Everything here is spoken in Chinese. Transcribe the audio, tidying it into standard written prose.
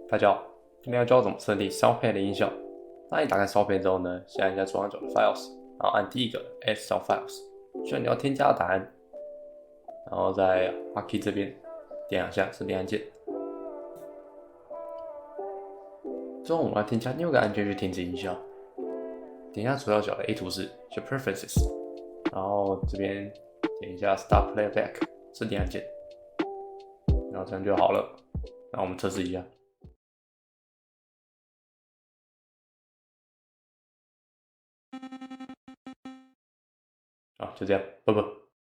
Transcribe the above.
大家好，今天要教怎么设定 Soundpad 的音效。那你打开 Soundpad 之后呢，现在你在左上角的 Files，然后按第一个 Add Sound Files，需要你要添加的答案，然后在 Hotkey 这边点两下设定按键。之后我们要添加另外一个按键去停止音效，点一下左上角的 A 图示，选 Preferences，然后这边点一下 Stop Playback 设定按键，然后这样就好了。那我们测试一下。就这样，不。